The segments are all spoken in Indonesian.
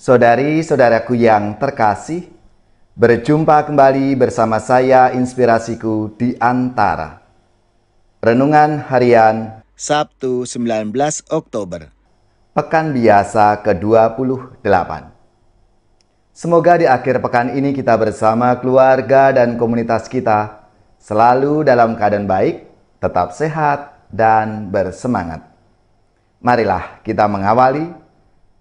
Saudari-saudaraku yang terkasih, berjumpa kembali bersama saya Inspirasiku di Antara. Renungan Harian Sabtu 19 Oktober, Pekan Biasa ke-28. Semoga di akhir pekan ini kita bersama keluarga dan komunitas kita selalu dalam keadaan baik, tetap sehat, dan bersemangat. Marilah kita mengawali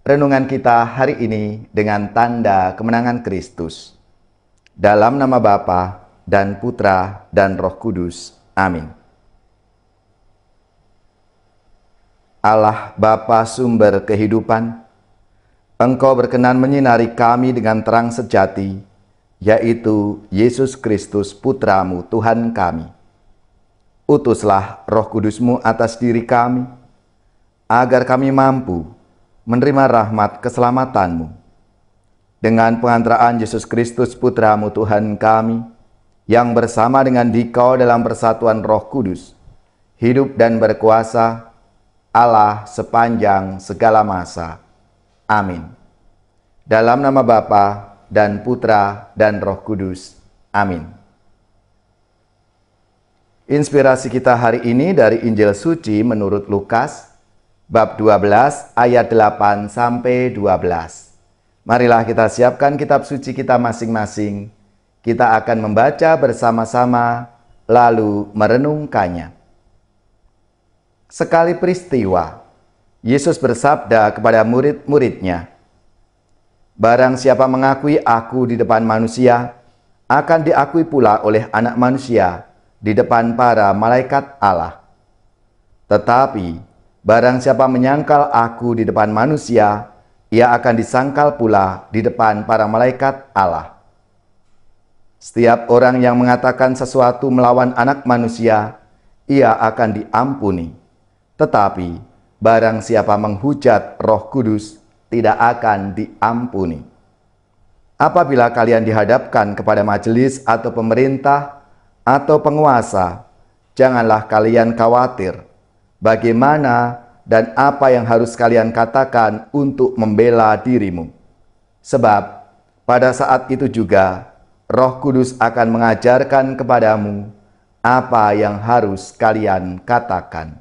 renungan kita hari ini dengan tanda kemenangan Kristus. Dalam nama Bapa dan Putra dan Roh Kudus. Amin. Allah Bapa sumber kehidupan, Engkau berkenan menyinari kami dengan terang sejati, yaitu Yesus Kristus Putra-Mu Tuhan kami. Utuslah Roh Kudus-Mu atas diri kami, agar kami mampu menerima rahmat keselamatan-Mu. Dengan pengantaraan Yesus Kristus Putra-Mu Tuhan kami, yang bersama dengan Dikau dalam persatuan Roh Kudus, hidup dan berkuasa Allah sepanjang segala masa. Amin. Dalam nama Bapa dan Putra dan Roh Kudus. Amin. Inspirasi kita hari ini dari Injil Suci menurut Lukas, bab 12 ayat 8 sampai 12. Marilah kita siapkan kitab suci kita masing-masing. Kita akan membaca bersama-sama lalu merenungkannya. Sekali peristiwa, Yesus bersabda kepada murid-muridnya, "Barang siapa mengakui aku di depan manusia, akan diakui pula oleh Anak Manusia di depan para malaikat Allah. Tetapi barang siapa menyangkal aku di depan manusia, ia akan disangkal pula di depan para malaikat Allah. Setiap orang yang mengatakan sesuatu melawan Anak Manusia, ia akan diampuni. Tetapi barang siapa menghujat Roh Kudus, tidak akan diampuni. Apabila kalian dihadapkan kepada majelis atau pemerintah atau penguasa, janganlah kalian khawatir bagaimana dan apa yang harus kalian katakan untuk membela dirimu. Sebab pada saat itu juga Roh Kudus akan mengajarkan kepadamu apa yang harus kalian katakan."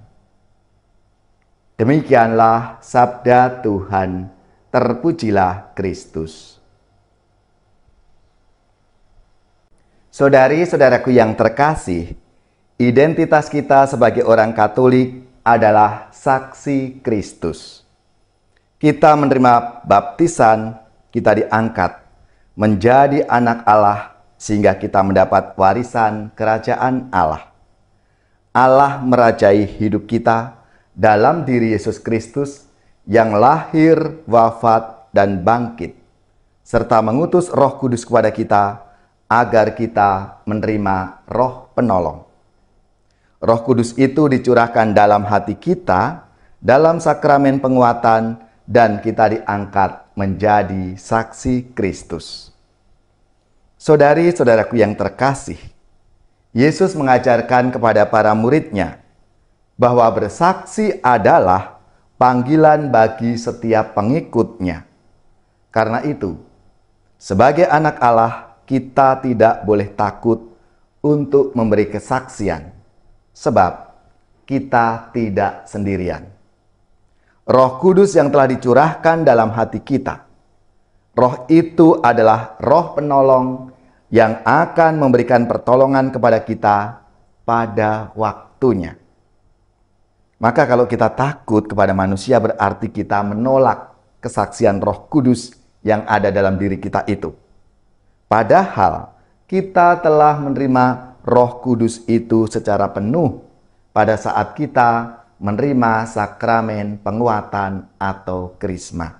Demikianlah sabda Tuhan. Terpujilah Kristus. Saudari-saudaraku yang terkasih, identitas kita sebagai orang Katolik adalah saksi Kristus. Kita menerima baptisan, kita diangkat menjadi anak Allah sehingga kita mendapat warisan kerajaan Allah. Allah merajai hidup kita dalam diri Yesus Kristus yang lahir, wafat, dan bangkit, serta mengutus Roh Kudus kepada kita agar kita menerima Roh Penolong. Roh Kudus itu dicurahkan dalam hati kita dalam sakramen penguatan dan kita diangkat menjadi saksi Kristus. Saudari-saudaraku yang terkasih, Yesus mengajarkan kepada para muridnya bahwa bersaksi adalah panggilan bagi setiap pengikutnya. Karena itu, sebagai anak Allah, kita tidak boleh takut untuk memberi kesaksian. Sebab kita tidak sendirian. Roh Kudus yang telah dicurahkan dalam hati kita. Roh itu adalah Roh Penolong yang akan memberikan pertolongan kepada kita pada waktunya. Maka kalau kita takut kepada manusia berarti kita menolak kesaksian Roh Kudus yang ada dalam diri kita itu. Padahal kita telah menerima Roh Kudus itu secara penuh pada saat kita menerima sakramen penguatan atau krisma.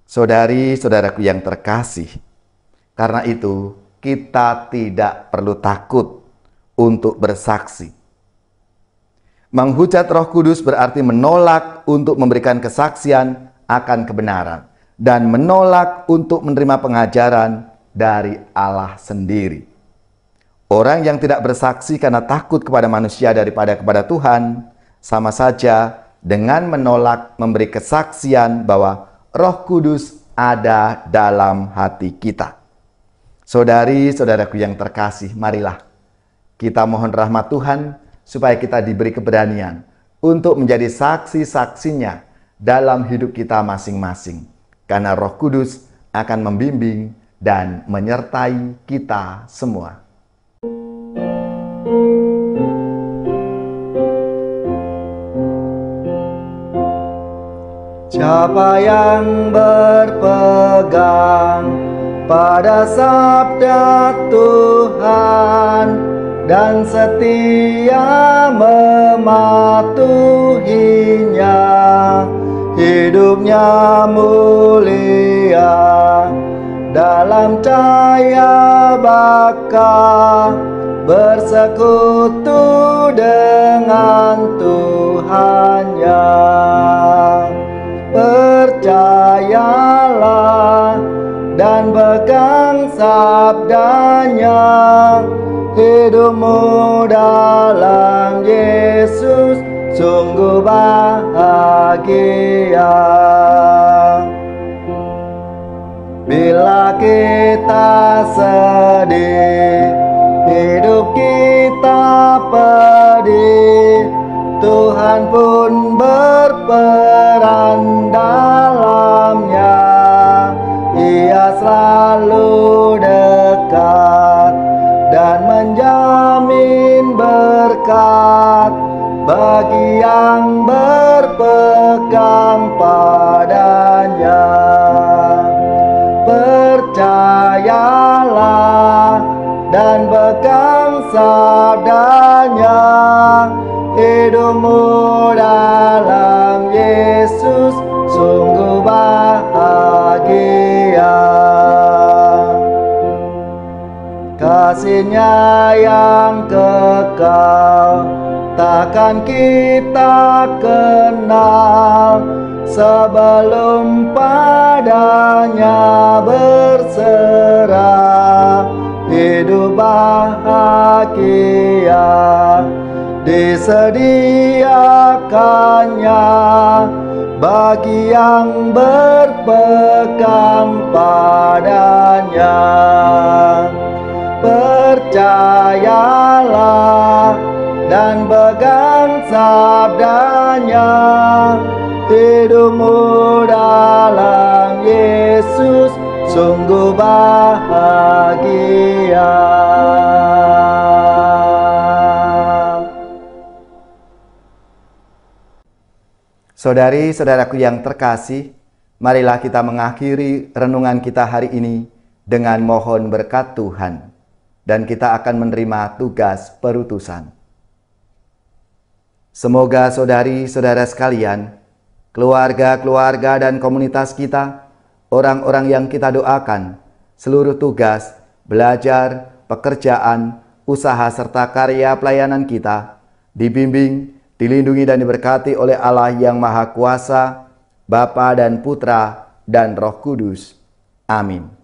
Saudari-saudaraku yang terkasih, karena itu kita tidak perlu takut untuk bersaksi. Menghujat Roh Kudus berarti menolak untuk memberikan kesaksian akan kebenaran dan menolak untuk menerima pengajaran dari Allah sendiri. Orang yang tidak bersaksi karena takut kepada manusia daripada kepada Tuhan, sama saja dengan menolak memberi kesaksian bahwa Roh Kudus ada dalam hati kita. Saudari-saudaraku yang terkasih, marilah kita mohon rahmat Tuhan supaya kita diberi keberanian untuk menjadi saksi-saksinya dalam hidup kita masing-masing. Karena Roh Kudus akan membimbing dan menyertai kita semua. Siapa yang berpegang pada sabda Tuhan dan setia mematuhinya, hidupnya mulia dalam cahaya baka, bersekutu dengan Tuhannya. Percayalah dan pegang sabdanya, hidupmu dalam Yesus sungguh bahagia. Bila kita sedih, hidup kita pedih, Tuhan pun berperan dalamnya. Ia selalu dekat dan menjamin berkat bagi yang berpegang padanya. Percayalah dan pegang sabdanya, hidupmu dalam Yesus sungguh bahagia. Kasih-Nya yang kekal takkan kita kenal sebelum padanya berserah. Hidup bahagia disediakannya bagi yang berpegang padanya. Percayalah dan pegang sabdanya, hidupmu dalam Yesus sungguh bahagia. Saudari-saudaraku yang terkasih, marilah kita mengakhiri renungan kita hari ini dengan mohon berkat Tuhan, dan kita akan menerima tugas perutusan. Semoga saudari-saudara sekalian, keluarga-keluarga dan komunitas kita, orang-orang yang kita doakan, seluruh tugas, belajar, pekerjaan, usaha serta karya pelayanan kita, dibimbing, dilindungi dan diberkati oleh Allah yang Maha Kuasa, Bapa dan Putra dan Roh Kudus. Amin.